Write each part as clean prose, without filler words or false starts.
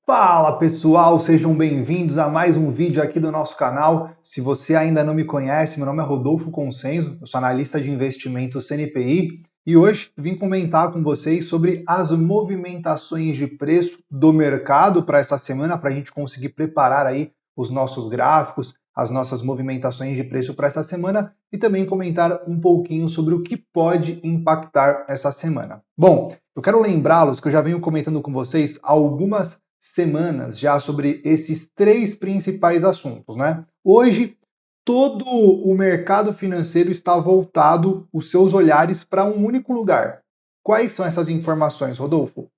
Fala pessoal, sejam bem-vindos a mais um vídeo aqui do nosso canal. Se você ainda não me conhece, meu nome é Rodolfo Consenso, eu sou analista de investimentos CNPI e hoje vim comentar com vocês sobre as movimentações de preço do mercado para essa semana, para a gente conseguir preparar aí os nossos gráficos, as nossas movimentações de preço para essa semana e também comentar um pouquinho sobre o que pode impactar essa semana. Bom, eu quero lembrá-los que eu já venho comentando com vocês algumas semanas já sobre esses três principais assuntos, né? Hoje, todo o mercado financeiro está voltado os seus olhares para um único lugar. Quais são essas informações, Rodolfo?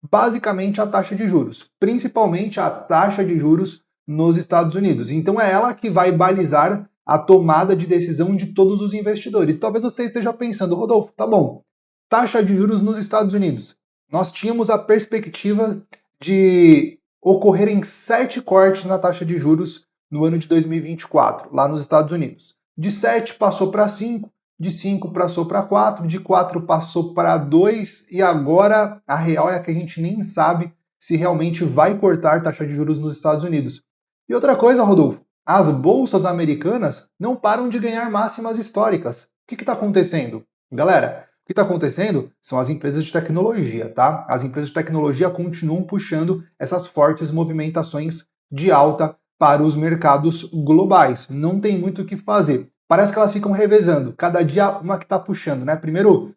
Basicamente a taxa de juros, principalmente a taxa de juros nos Estados Unidos. Então é ela que vai balizar a tomada de decisão de todos os investidores. Talvez você esteja pensando, Rodolfo, tá bom, taxa de juros nos Estados Unidos. Nós tínhamos a perspectiva de ocorrerem 7 cortes na taxa de juros no ano de 2024, lá nos Estados Unidos. De 7 passou para 5, de 5 passou para 4, de 4 passou para 2 e agora a real é que a gente nem sabe se realmente vai cortar taxa de juros nos Estados Unidos. E outra coisa, Rodolfo, as bolsas americanas não param de ganhar máximas históricas. O que está acontecendo? Galera, o que está acontecendo são as empresas de tecnologia, tá? As empresas de tecnologia continuam puxando essas fortes movimentações de alta para os mercados globais. Não tem muito o que fazer. Parece que elas ficam revezando. Cada dia uma que está puxando, né? Primeiro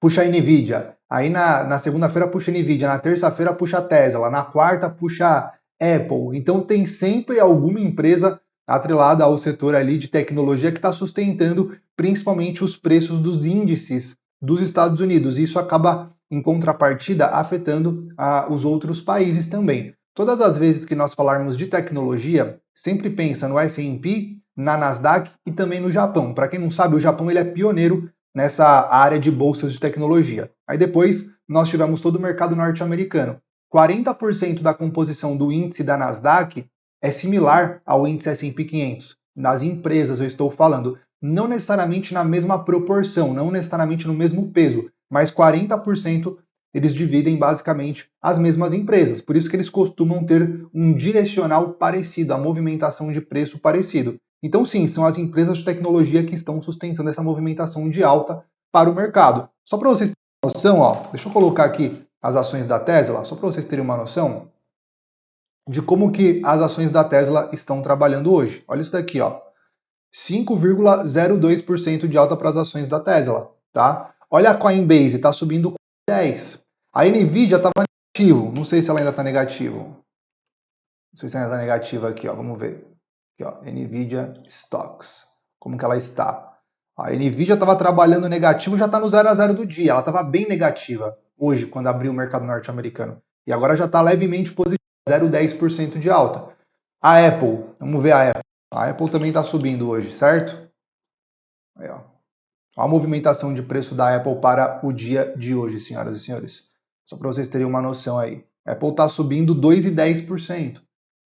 puxa a Nvidia, aí na segunda-feira puxa a Nvidia, na terça-feira puxa a Tesla, na quarta puxa a Apple. Então tem sempre alguma empresa atrelada ao setor ali de tecnologia que está sustentando principalmente os preços dos índices dos Estados Unidos. Isso acaba, em contrapartida, afetando os outros países também. Todas as vezes que nós falarmos de tecnologia, sempre pensa no S&P, na Nasdaq e também no Japão. Para quem não sabe, o Japão ele é pioneiro nessa área de bolsas de tecnologia. Aí depois nós tivemos todo o mercado norte-americano. 40% da composição do índice da Nasdaq é similar ao índice S&P 500. Nas empresas eu estou falando, não necessariamente na mesma proporção, não necessariamente no mesmo peso, mas 40% eles dividem basicamente as mesmas empresas. Por isso que eles costumam ter um direcional parecido, a movimentação de preço parecido. Então sim, são as empresas de tecnologia que estão sustentando essa movimentação de alta para o mercado. Só para vocês terem uma noção, ó, deixa eu colocar aqui as ações da Tesla, só para vocês terem uma noção de como que as ações da Tesla estão trabalhando hoje. Olha isso daqui, ó. 5,02% de alta para as ações da Tesla, tá? Olha a Coinbase, está subindo 10. A Nvidia estava negativo, não sei se ela ainda está negativo. Não sei se ela ainda está negativa aqui, ó, vamos ver. Aqui, ó, Nvidia Stocks, como que ela está? A Nvidia estava trabalhando negativo, já está no 0 a 0 do dia, ela estava bem negativa hoje, quando abriu o mercado norte-americano. E agora já está levemente positiva, 0,10% de alta. A Apple, vamos ver a Apple. A Apple também está subindo hoje, certo? Aí, ó. A movimentação de preço da Apple para o dia de hoje, senhoras e senhores. Só para vocês terem uma noção aí. A Apple está subindo 2,10%.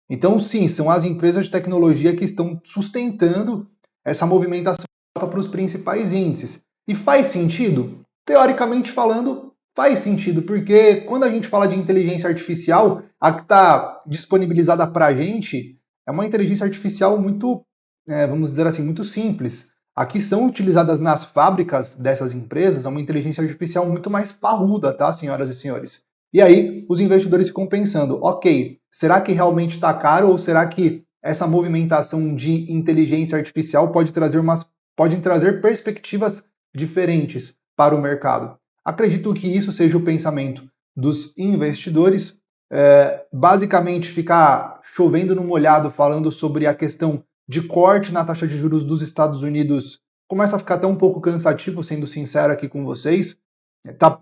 Então, sim, são as empresas de tecnologia que estão sustentando essa movimentação para os principais índices. E faz sentido? Teoricamente falando, faz sentido, porque quando a gente fala de inteligência artificial, a que está disponibilizada para a gente é uma inteligência artificial muito, vamos dizer assim, muito simples. A que são utilizadas nas fábricas dessas empresas é uma inteligência artificial muito mais parruda, tá, senhoras e senhores? E aí, os investidores ficam pensando, ok, será que realmente está caro ou será que essa movimentação de inteligência artificial pode trazer perspectivas diferentes para o mercado? Acredito que isso seja o pensamento dos investidores. Basicamente, ficar chovendo no molhado falando sobre a questão de corte na taxa de juros dos Estados Unidos começa a ficar até um pouco cansativo, sendo sincero aqui com vocês. Está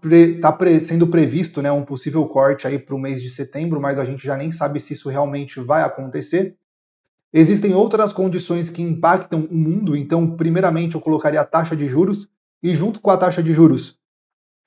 sendo previsto, né, um possível corte aí para o mês de setembro, mas a gente já nem sabe se isso realmente vai acontecer. Existem outras condições que impactam o mundo, então, primeiramente, eu colocaria a taxa de juros, e junto com a taxa de juros,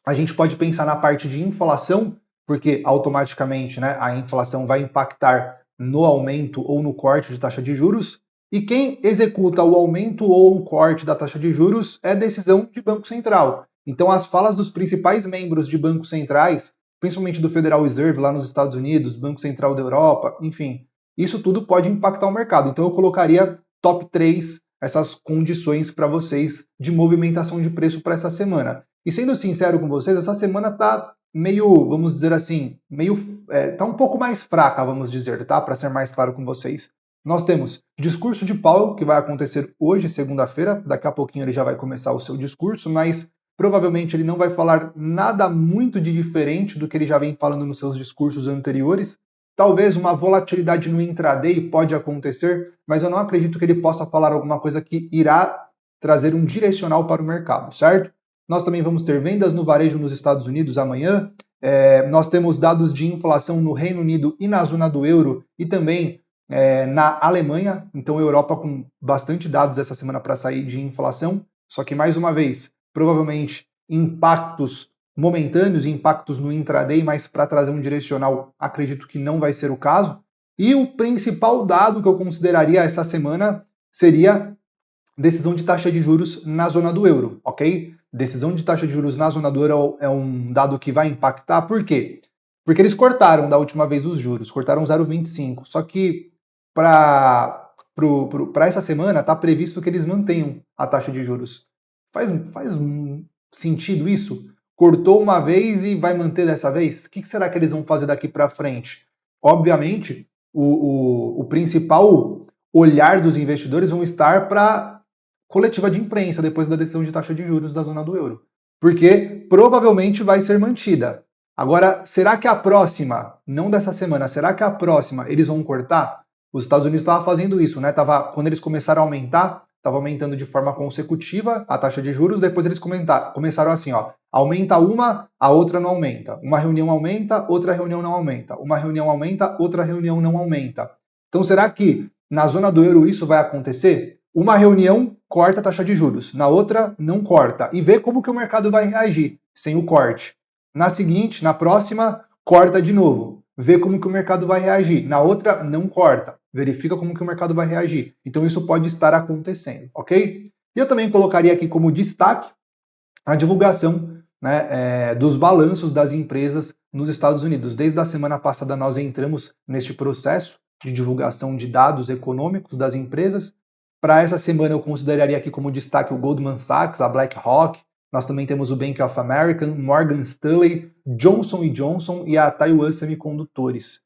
a gente pode pensar na parte de inflação, porque automaticamente, né, a inflação vai impactar no aumento ou no corte de taxa de juros, e quem executa o aumento ou o corte da taxa de juros é decisão de Banco Central. Então, as falas dos principais membros de bancos centrais principalmente do Federal Reserve lá nos Estados Unidos, Banco Central da Europa, enfim, isso tudo pode impactar o mercado. Então eu colocaria top 3 essas condições para vocês de movimentação de preço para essa semana. E sendo sincero com vocês, essa semana está meio, vamos dizer assim, tá um pouco mais fraca, vamos dizer, tá? Para ser mais claro com vocês. Nós temos discurso de Powell, que vai acontecer hoje, segunda-feira. Daqui a pouquinho ele já vai começar o seu discurso, mas provavelmente ele não vai falar nada muito de diferente do que ele já vem falando nos seus discursos anteriores. Talvez uma volatilidade no intraday pode acontecer, mas eu não acredito que ele possa falar alguma coisa que irá trazer um direcional para o mercado, certo? Nós também vamos ter vendas no varejo nos Estados Unidos amanhã. Nós temos dados de inflação no Reino Unido e na zona do euro e também na Alemanha. Então, Europa com bastante dados essa semana para sair de inflação. Só que, mais uma vez, provavelmente impactos momentâneos, impactos no intraday, mas para trazer um direcional, acredito que não vai ser o caso. E o principal dado que eu consideraria essa semana seria decisão de taxa de juros na zona do euro, ok? Decisão de taxa de juros na zona do euro é um dado que vai impactar, por quê? Porque eles cortaram da última vez os juros, cortaram 0,25, só que para essa semana está previsto que eles mantenham a taxa de juros. Faz sentido isso? Cortou uma vez e vai manter dessa vez? O que será que eles vão fazer daqui para frente? Obviamente, o principal olhar dos investidores vão estar para coletiva de imprensa depois da decisão de taxa de juros da zona do euro, porque provavelmente vai ser mantida. Agora, será que a próxima, não dessa semana, será que a próxima eles vão cortar? Os Estados Unidos estavam fazendo isso, né? Quando eles começaram a aumentar, estava aumentando de forma consecutiva a taxa de juros, depois eles começaram assim, ó, aumenta uma, a outra não aumenta. Uma reunião aumenta, outra reunião não aumenta. Uma reunião aumenta, outra reunião não aumenta. Então, será que na zona do euro isso vai acontecer? Uma reunião corta a taxa de juros, na outra não corta, e vê como que o mercado vai reagir sem o corte. Na seguinte, na próxima, corta de novo, vê como que o mercado vai reagir. Na outra, não corta, verifica como que o mercado vai reagir. Então isso pode estar acontecendo, ok? E eu também colocaria aqui como destaque a divulgação, né, dos balanços das empresas nos Estados Unidos. Desde a semana passada nós entramos neste processo de divulgação de dados econômicos das empresas. Para essa semana eu consideraria aqui como destaque o Goldman Sachs, a BlackRock. Nós também temos o Bank of America, Morgan Stanley, Johnson & Johnson e a Taiwan Semicondutores.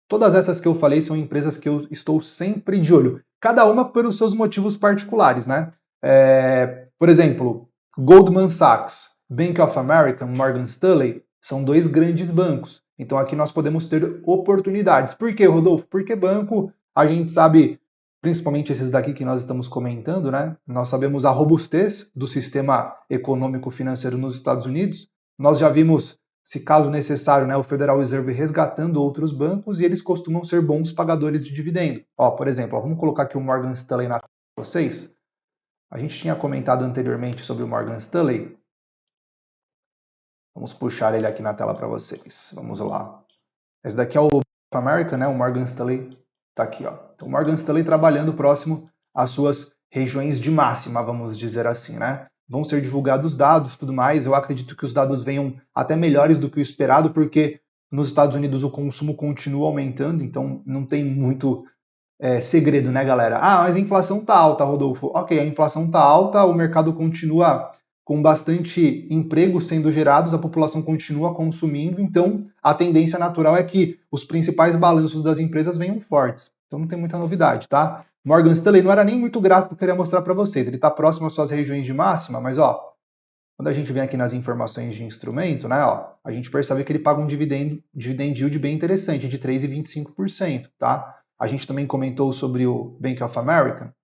Todas essas que eu falei são empresas que eu estou sempre de olho, cada uma pelos seus motivos particulares, né? Por exemplo, Goldman Sachs, Bank of America, Morgan Stanley são dois grandes bancos. Então aqui nós podemos ter oportunidades. Por quê, Rodolfo? Porque banco, a gente sabe, principalmente esses daqui que nós estamos comentando, né? Nós sabemos a robustez do sistema econômico financeiro nos Estados Unidos. Nós já vimos, se caso necessário, né, o Federal Reserve resgatando outros bancos e eles costumam ser bons pagadores de dividendo. Ó, por exemplo, vamos colocar aqui o Morgan Stanley na tela para vocês. A gente tinha comentado anteriormente sobre o Morgan Stanley. Vamos puxar ele aqui na tela para vocês. Vamos lá. Esse daqui é o Bank of America, né? O Morgan Stanley está aqui, ó. Então, o Morgan Stanley trabalhando próximo às suas regiões de máxima, vamos dizer assim, né? Vão ser divulgados dados e tudo mais. Eu acredito que os dados venham até melhores do que o esperado, porque nos Estados Unidos o consumo continua aumentando, então não tem muito segredo, né, galera? Ah, mas a inflação tá alta, Rodolfo. Ok, a inflação tá alta, o mercado continua com bastante emprego sendo gerados, a população continua consumindo, então a tendência natural é que os principais balanços das empresas venham fortes. Então não tem muita novidade, tá? Morgan Stanley não era nem muito gráfico que eu queria mostrar para vocês. Ele está próximo às suas regiões de máxima, mas ó, quando a gente vem aqui nas informações de instrumento, né, ó, a gente percebe que ele paga um dividend yield bem interessante, de 3,25%, tá? A gente também comentou sobre o Bank of America.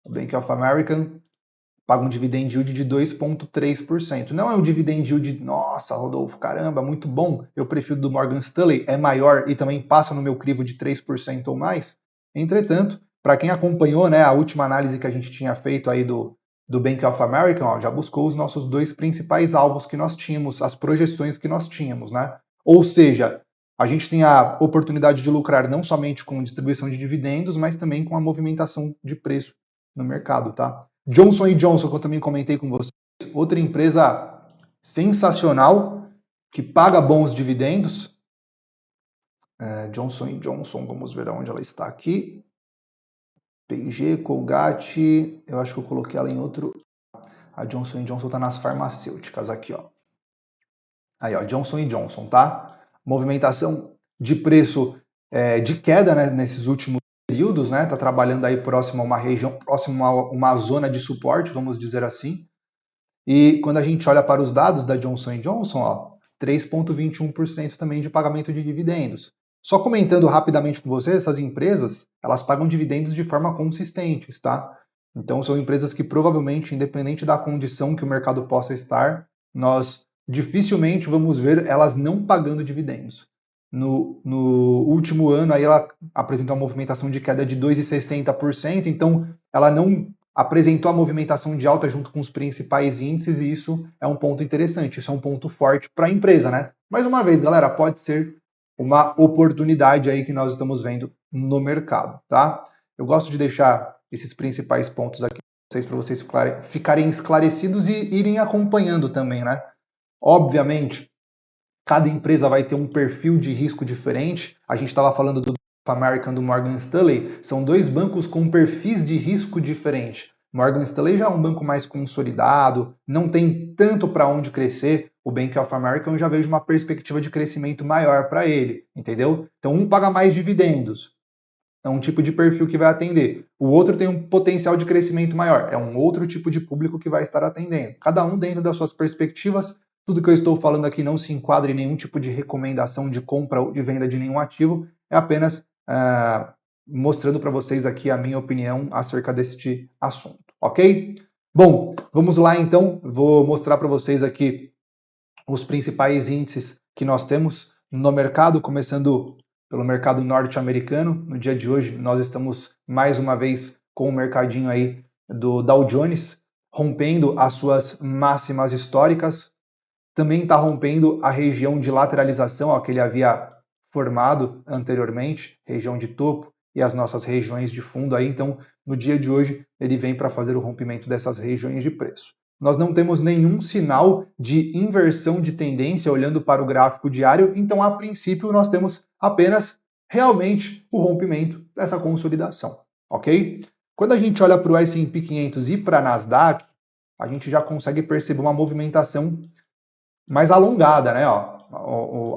O Bank of America paga um dividend yield de 2,3%. Não é um dividend yield, nossa, Rodolfo, caramba, muito bom. Eu prefiro do Morgan Stanley, é maior e também passa no meu crivo de 3% ou mais. Entretanto, para quem acompanhou, né, a última análise que a gente tinha feito aí do Bank of America, ó, já buscou os nossos dois principais alvos que nós tínhamos, as projeções que nós tínhamos, né? Ou seja, a gente tem a oportunidade de lucrar não somente com distribuição de dividendos, mas também com a movimentação de preço no mercado, tá? Johnson & Johnson, que eu também comentei com vocês, outra empresa sensacional, que paga bons dividendos. Johnson & Johnson, vamos ver onde ela está aqui. P&G, Colgate, eu acho que eu coloquei ela em outro. A Johnson & Johnson está nas farmacêuticas aqui, ó. Aí, ó, Johnson & Johnson, tá? Movimentação de preço de queda, né, nesses últimos períodos, né? Tá trabalhando aí próximo a uma região, próximo a uma zona de suporte, vamos dizer assim. E quando a gente olha para os dados da Johnson & Johnson, ó, 3,21% também de pagamento de dividendos. Só comentando rapidamente com você, essas empresas, elas pagam dividendos de forma consistente, tá? Então são empresas que provavelmente, independente da condição que o mercado possa estar, nós dificilmente vamos ver elas não pagando dividendos. No último ano, aí ela apresentou uma movimentação de queda de 2,60%, então ela não apresentou a movimentação de alta junto com os principais índices, e isso é um ponto interessante, isso é um ponto forte para a empresa, né? Mais uma vez, galera, pode ser uma oportunidade aí que nós estamos vendo no mercado, tá? Eu gosto de deixar esses principais pontos aqui para vocês ficarem esclarecidos e irem acompanhando também, né? Obviamente, cada empresa vai ter um perfil de risco diferente. A gente estava falando do American, do Morgan Stanley, são dois bancos com perfis de risco diferentes. Morgan Stanley já é um banco mais consolidado, não tem tanto para onde crescer. O Bank of America eu já vejo uma perspectiva de crescimento maior para ele, entendeu? Então um paga mais dividendos, é um tipo de perfil que vai atender. O outro tem um potencial de crescimento maior, é um outro tipo de público que vai estar atendendo. Cada um dentro das suas perspectivas. Tudo que eu estou falando aqui não se enquadra em nenhum tipo de recomendação de compra ou de venda de nenhum ativo, é apenas mostrando para vocês aqui a minha opinião acerca deste assunto, ok? Bom, vamos lá então, vou mostrar para vocês aqui os principais índices que nós temos no mercado, começando pelo mercado norte-americano. No dia de hoje, nós estamos mais uma vez com o mercadinho aí do Dow Jones, rompendo as suas máximas históricas. Também está rompendo a região de lateralização, ó, que ele havia formado anteriormente, região de topo e as nossas regiões de fundo aí. Então, no dia de hoje, ele vem para fazer o rompimento dessas regiões de preço. Nós não temos nenhum sinal de inversão de tendência olhando para o gráfico diário, então, a princípio, nós temos apenas realmente o rompimento dessa consolidação, ok? Quando a gente olha para o S&P 500 e para a Nasdaq, a gente já consegue perceber uma movimentação mais alongada, né?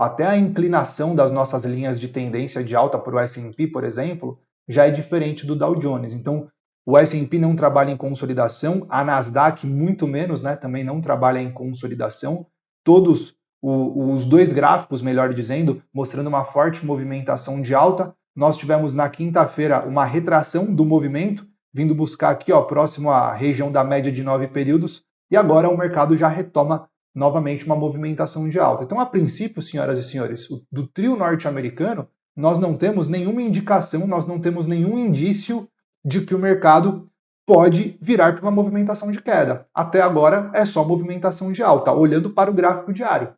Até a inclinação das nossas linhas de tendência de alta para o S&P, por exemplo, já é diferente do Dow Jones. Então, o S&P não trabalha em consolidação, a Nasdaq muito menos, né? Também não trabalha em consolidação. Todos os dois gráficos, melhor dizendo, mostrando uma forte movimentação de alta. Nós tivemos na quinta-feira uma retração do movimento, vindo buscar aqui, ó, próximo à região da média de 9 períodos, e agora o mercado já retoma novamente uma movimentação de alta. Então, a princípio, senhoras e senhores, do trio norte-americano, nós não temos nenhuma indicação, nós não temos nenhum indício de que o mercado pode virar para uma movimentação de queda. Até agora é só movimentação de alta, olhando para o gráfico diário.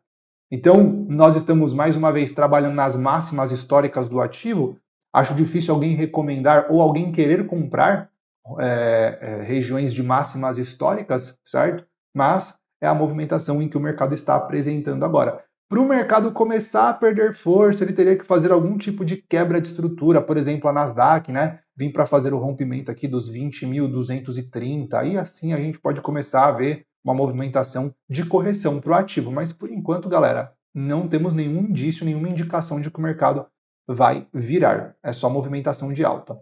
Então, nós estamos mais uma vez trabalhando nas máximas históricas do ativo. Acho difícil alguém recomendar ou alguém querer comprar regiões de máximas históricas, certo? Mas é a movimentação em que o mercado está apresentando agora. Para o mercado começar a perder força, ele teria que fazer algum tipo de quebra de estrutura, por exemplo, a Nasdaq, né? Vim para fazer o rompimento aqui dos 20.230, aí assim a gente pode começar a ver uma movimentação de correção para o ativo. Mas por enquanto, galera, não temos nenhum indício, nenhuma indicação de que o mercado vai virar. É só movimentação de alta.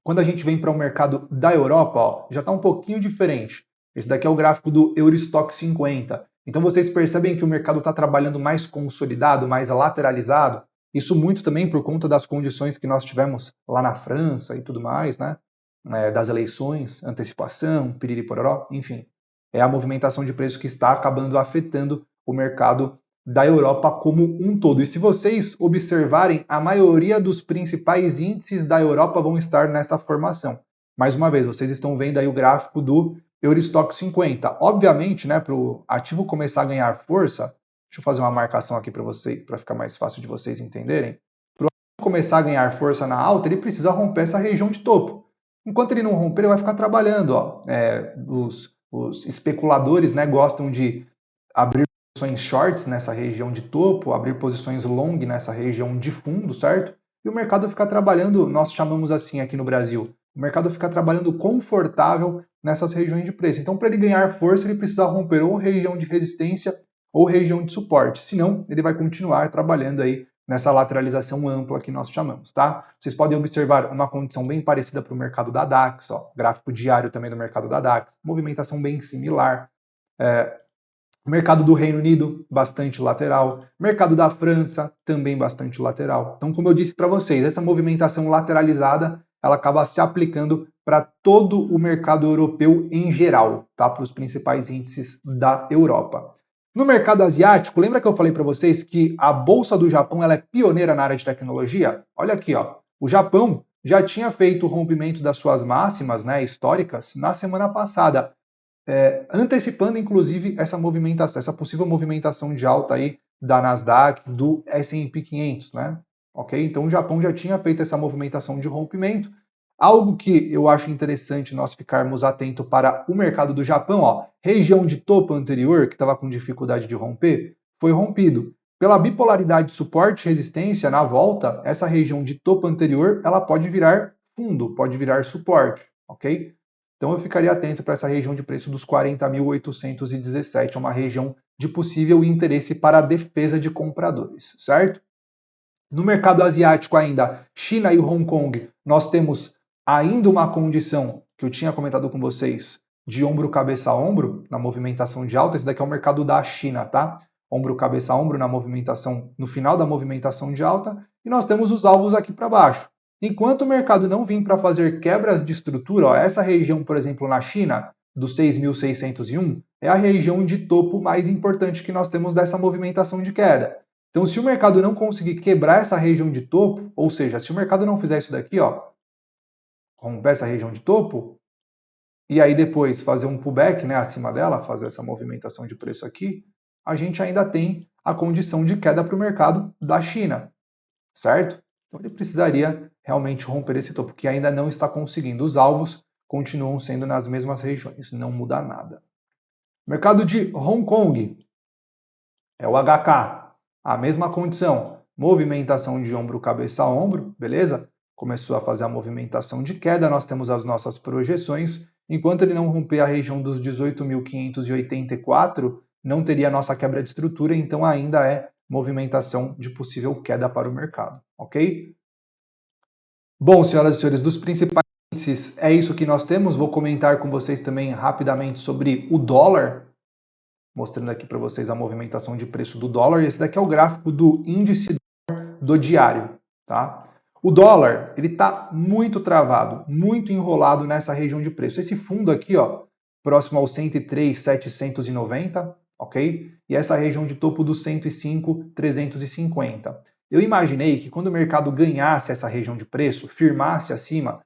Quando a gente vem para o mercado da Europa, ó, já está um pouquinho diferente. Esse daqui é o gráfico do Eurostock 50. Então vocês percebem que o mercado está trabalhando mais consolidado, mais lateralizado. Isso muito também por conta das condições que nós tivemos lá na França e tudo mais, né? Das eleições, antecipação, piriri pororó, enfim. É a movimentação de preço que está acabando afetando o mercado da Europa como um todo. E se vocês observarem, a maioria dos principais índices da Europa vão estar nessa formação. Mais uma vez, vocês estão vendo aí o gráfico do Eurostock 50. Obviamente, né, para o ativo começar a ganhar força, deixa eu fazer uma marcação aqui para vocês, para ficar mais fácil de vocês entenderem. Para o ativo começar a ganhar força na alta, ele precisa romper essa região de topo. Enquanto ele não romper, ele vai ficar trabalhando. Os especuladores, né, gostam de abrir posições shorts nessa região de topo, abrir posições long nessa região de fundo, certo? E o mercado fica trabalhando, nós chamamos assim aqui no Brasil, o mercado fica trabalhando confortável nessas regiões de preço. Então, para ele ganhar força, ele precisa romper ou região de resistência ou região de suporte. Senão, ele vai continuar trabalhando aí nessa lateralização ampla que nós chamamos, tá? Vocês podem observar uma condição bem parecida para o mercado da DAX, ó, gráfico diário também do mercado da DAX, movimentação bem similar. Mercado do Reino Unido, bastante lateral. Mercado da França, também bastante lateral. Então, como eu disse para vocês, essa movimentação lateralizada, ela acaba se aplicando para todo o mercado europeu em geral, tá? Para os principais índices da Europa. No mercado asiático, lembra que eu falei para vocês que a Bolsa do Japão ela é pioneira na área de tecnologia? Olha aqui, ó. O Japão já tinha feito o rompimento das suas máximas, né, históricas na semana passada. Antecipando, inclusive, essa movimentação, essa possível movimentação de alta aí da Nasdaq, do S&P 500, né? Ok? Então, o Japão já tinha feito essa movimentação de rompimento. Algo que eu acho interessante nós ficarmos atentos para o mercado do Japão, ó, região de topo anterior, que estava com dificuldade de romper, foi rompido. Pela bipolaridade de suporte e resistência, na volta, essa região de topo anterior, ela pode virar fundo, pode virar suporte, ok? Então eu ficaria atento para essa região de preço dos 40.817, é uma região de possível interesse para a defesa de compradores, certo? No mercado asiático ainda, China e Hong Kong, nós temos ainda uma condição que eu tinha comentado com vocês, de ombro, cabeça, ombro, na movimentação de alta. Esse daqui é o mercado da China, tá? Ombro, cabeça, ombro na movimentação, no final da movimentação de alta, e nós temos os alvos aqui para baixo. Enquanto o mercado não vir para fazer quebras de estrutura, ó, essa região, por exemplo, na China, do 6.601, é a região de topo mais importante que nós temos dessa movimentação de queda. Então, se o mercado não conseguir quebrar essa região de topo, ou seja, se o mercado não fizer isso daqui, ó, romper essa região de topo, e aí depois fazer um pullback, né, acima dela, fazer essa movimentação de preço aqui, a gente ainda tem a condição de queda para o mercado da China, certo? Então ele precisaria realmente romper esse topo, que ainda não está conseguindo. Os alvos continuam sendo nas mesmas regiões, não muda nada. Mercado de Hong Kong é o HK, a mesma condição, movimentação de ombro, cabeça a ombro, beleza? Começou a fazer a movimentação de queda, nós temos as nossas projeções. Enquanto ele não romper a região dos 18.584, não teria a nossa quebra de estrutura, então ainda é movimentação de possível queda para o mercado, ok? Bom, senhoras e senhores, dos principais índices, é isso que nós temos. Vou comentar com vocês também rapidamente sobre o dólar, mostrando aqui para vocês a movimentação de preço do dólar. Esse daqui é o gráfico do índice do diário, tá? O dólar, ele está muito travado, muito enrolado nessa região de preço. Esse fundo aqui, ó, próximo ao 103.790, ok? E essa região de topo do 105.350. Eu imaginei que quando o mercado ganhasse essa região de preço, firmasse acima,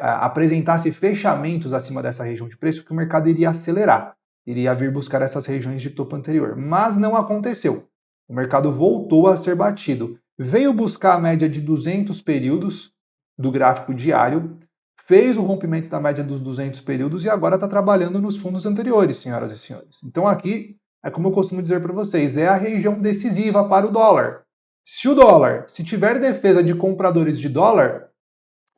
apresentasse fechamentos acima dessa região de preço, que o mercado iria acelerar, iria vir buscar essas regiões de topo anterior. Mas não aconteceu. O mercado voltou a ser batido. Veio buscar a média de 200 períodos do gráfico diário, fez o rompimento da média dos 200 períodos e agora está trabalhando nos fundos anteriores, senhoras e senhores. Então aqui, é como eu costumo dizer para vocês, é a região decisiva para o dólar. Se tiver defesa de compradores de dólar,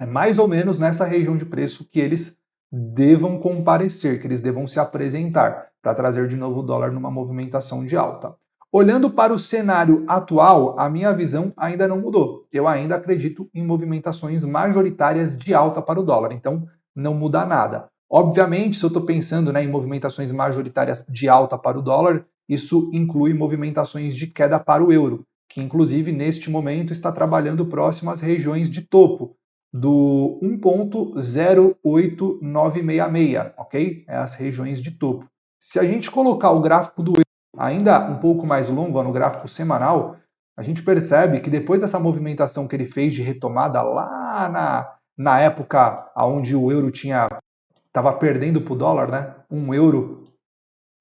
é mais ou menos nessa região de preço que eles devam comparecer, que eles devam se apresentar para trazer de novo o dólar numa movimentação de alta. Olhando para o cenário atual, a minha visão ainda não mudou. Eu ainda acredito em movimentações majoritárias de alta para o dólar, então não muda nada. Obviamente, se eu estou pensando, né, em movimentações majoritárias de alta para o dólar, isso inclui movimentações de queda para o euro, que inclusive neste momento está trabalhando próximo às regiões de topo do 1.08966, ok? É as regiões de topo. Se a gente colocar o gráfico do euro ainda um pouco mais longo, no gráfico semanal, a gente percebe que depois dessa movimentação que ele fez de retomada lá na época onde o euro estava perdendo para o dólar, né? 1 euro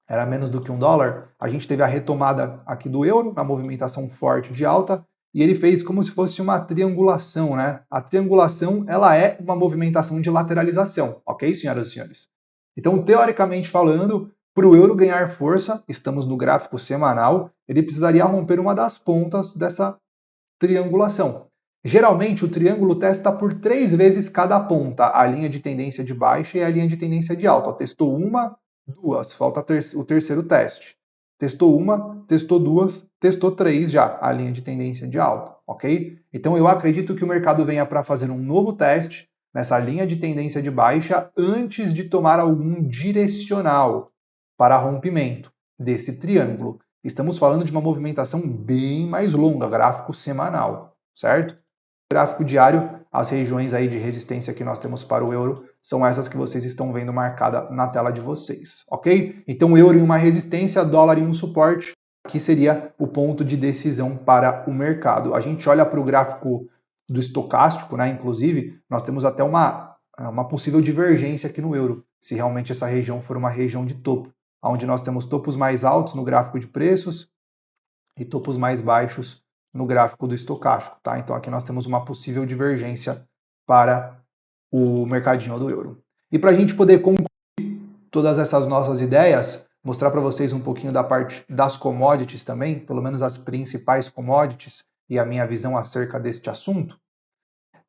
era menos do que $1, a gente teve a retomada aqui do euro, na movimentação forte de alta, e ele fez como se fosse uma triangulação, né? A triangulação, ela é uma movimentação de lateralização, ok, senhoras e senhores? Então, teoricamente falando, Para o euro ganhar força, estamos no gráfico semanal, ele precisaria romper uma das pontas dessa triangulação. Geralmente, o triângulo testa por 3 vezes cada ponta, a linha de tendência de baixa e a linha de tendência de alta. Testou uma, duas, falta o terceiro teste. Testou uma, testou duas, testou três já, a linha de tendência de alta, ok? Então eu acredito que o mercado venha para fazer um novo teste nessa linha de tendência de baixa antes de tomar algum direcional para rompimento desse triângulo. Estamos falando de uma movimentação bem mais longa, gráfico semanal, certo? Gráfico diário, as regiões aí de resistência que nós temos para o euro são essas que vocês estão vendo marcada na tela de vocês, ok? Então, euro em uma resistência, dólar em um suporte, que seria o ponto de decisão para o mercado. A gente olha para o gráfico do estocástico, né? Inclusive, nós temos até uma possível divergência aqui no euro, se realmente essa região for uma região de topo, onde nós temos topos mais altos no gráfico de preços e topos mais baixos no gráfico do estocástico, tá? Então aqui nós temos uma possível divergência para o mercadinho do euro. E para a gente poder concluir todas essas nossas ideias, mostrar para vocês um pouquinho da parte das commodities também, pelo menos as principais commodities e a minha visão acerca deste assunto,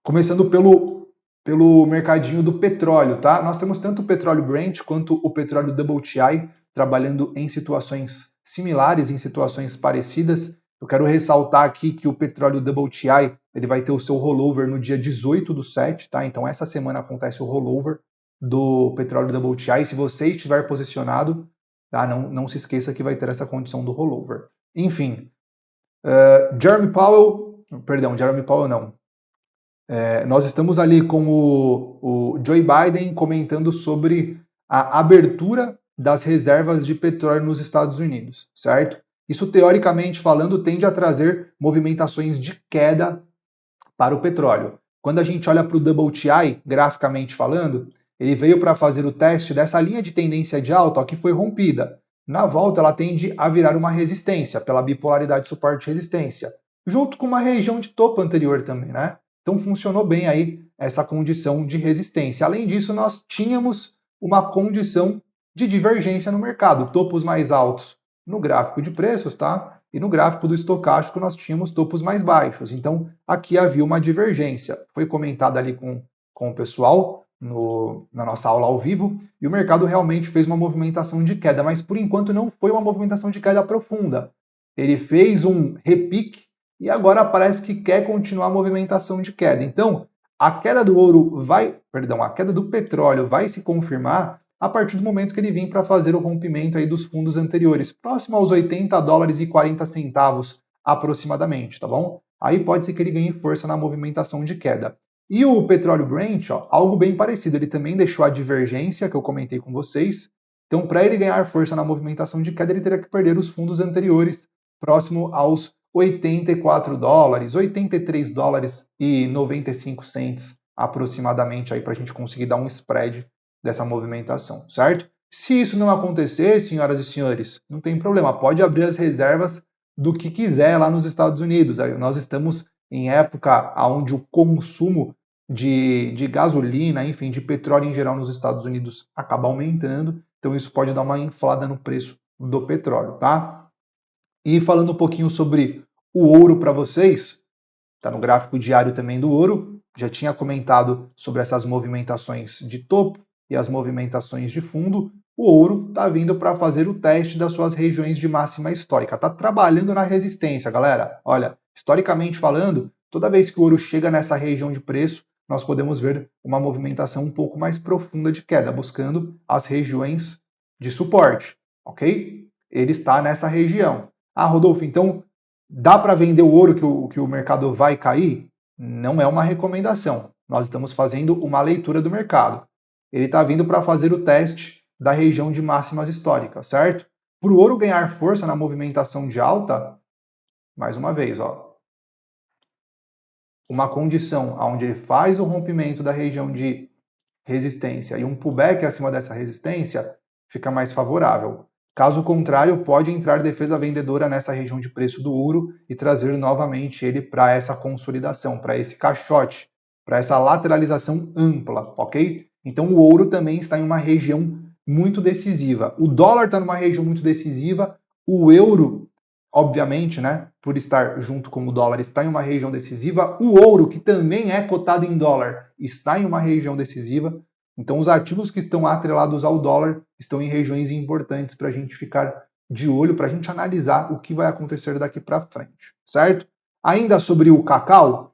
começando pelo mercadinho do petróleo, tá? Nós temos tanto o petróleo Brent quanto o petróleo WTI trabalhando em situações similares, em situações parecidas. Eu quero ressaltar aqui que o petróleo WTI ele vai ter o seu rollover no dia 18/7, tá? Então essa semana acontece o rollover do petróleo WTI. Se você estiver posicionado, tá? Não se esqueça que vai ter essa condição do rollover. Enfim, Jeremy Powell não. Nós estamos ali com o Joe Biden comentando sobre a abertura das reservas de petróleo nos Estados Unidos, certo? Isso, teoricamente falando, tende a trazer movimentações de queda para o petróleo. Quando a gente olha para o WTI, graficamente falando, ele veio para fazer o teste dessa linha de tendência de alta ó, que foi rompida. Na volta, ela tende a virar uma resistência, pela bipolaridade suporte-resistência, junto com uma região de topo anterior também, né? Então funcionou bem aí essa condição de resistência. Além disso, nós tínhamos uma condição de divergência no mercado, topos mais altos no gráfico de preços, tá? E no gráfico do estocástico nós tínhamos topos mais baixos. Então aqui havia uma divergência. Foi comentado ali com o pessoal na nossa aula ao vivo e o mercado realmente fez uma movimentação de queda, mas por enquanto não foi uma movimentação de queda profunda. Ele fez um repique e agora parece que quer continuar a movimentação de queda. Então, a queda do petróleo vai se confirmar a partir do momento que ele vir para fazer o rompimento aí dos fundos anteriores, próximo aos 80 dólares e 40 centavos aproximadamente, tá bom? Aí pode ser que ele ganhe força na movimentação de queda. E o petróleo Brent, ó, algo bem parecido, ele também deixou a divergência que eu comentei com vocês. Então, para ele ganhar força na movimentação de queda, ele teria que perder os fundos anteriores, próximo aos 84 dólares, 83 dólares e 95 cents aproximadamente aí para a gente conseguir dar um spread dessa movimentação, certo? Se isso não acontecer, senhoras e senhores, não tem problema, pode abrir as reservas do que quiser lá nos Estados Unidos. Nós estamos em época onde o consumo de gasolina, enfim, de petróleo em geral nos Estados Unidos acaba aumentando, então isso pode dar uma inflada no preço do petróleo, tá? E falando um pouquinho sobre o ouro para vocês, está no gráfico diário também do ouro, já tinha comentado sobre essas movimentações de topo e as movimentações de fundo. O ouro está vindo para fazer o teste das suas regiões de máxima histórica, está trabalhando na resistência, galera. Olha, historicamente falando, toda vez que o ouro chega nessa região de preço, nós podemos ver uma movimentação um pouco mais profunda de queda, buscando as regiões de suporte, ok? Ele está nessa região. Ah, Rodolfo, então dá para vender o ouro que o mercado vai cair? Não é uma recomendação. Nós estamos fazendo uma leitura do mercado. Ele está vindo para fazer o teste da região de máximas históricas, certo? Para o ouro ganhar força na movimentação de alta, mais uma vez, ó, uma condição onde ele faz o rompimento da região de resistência e um pullback acima dessa resistência, fica mais favorável. Caso contrário, pode entrar defesa vendedora nessa região de preço do ouro e trazer novamente ele para essa consolidação, para esse caixote, para essa lateralização ampla, ok? Então o ouro também está em uma região muito decisiva. O dólar está numa região muito decisiva, o euro, obviamente, né, por estar junto com o dólar, está em uma região decisiva, o ouro, que também é cotado em dólar, está em uma região decisiva. Então, os ativos que estão atrelados ao dólar estão em regiões importantes para a gente ficar de olho, para a gente analisar o que vai acontecer daqui para frente, certo? Ainda sobre o cacau,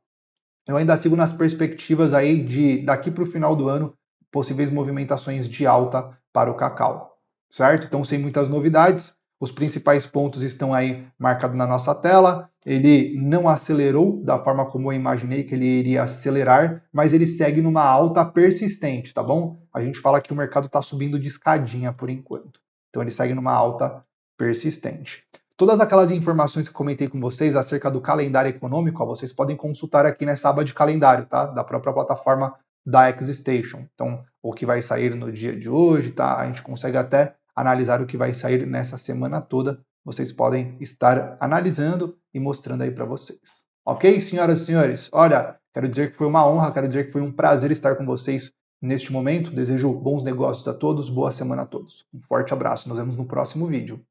eu ainda sigo nas perspectivas aí de daqui para o final do ano, possíveis movimentações de alta para o cacau, certo? Então, sem muitas novidades, os principais pontos estão aí marcados na nossa tela. Ele não acelerou da forma como eu imaginei que ele iria acelerar, mas ele segue numa alta persistente, tá bom? A gente fala que o mercado está subindo de escadinha por enquanto. Então, ele segue numa alta persistente. Todas aquelas informações que comentei com vocês acerca do calendário econômico, ó, vocês podem consultar aqui nessa aba de calendário, tá? Da própria plataforma da XStation. Então, o que vai sair no dia de hoje, tá? A gente consegue até analisar o que vai sair nessa semana toda. Vocês podem estar analisando e mostrando aí para vocês. Ok, senhoras e senhores? Olha, quero dizer que foi uma honra, quero dizer que foi um prazer estar com vocês neste momento. Desejo bons negócios a todos, boa semana a todos. Um forte abraço, nos vemos no próximo vídeo.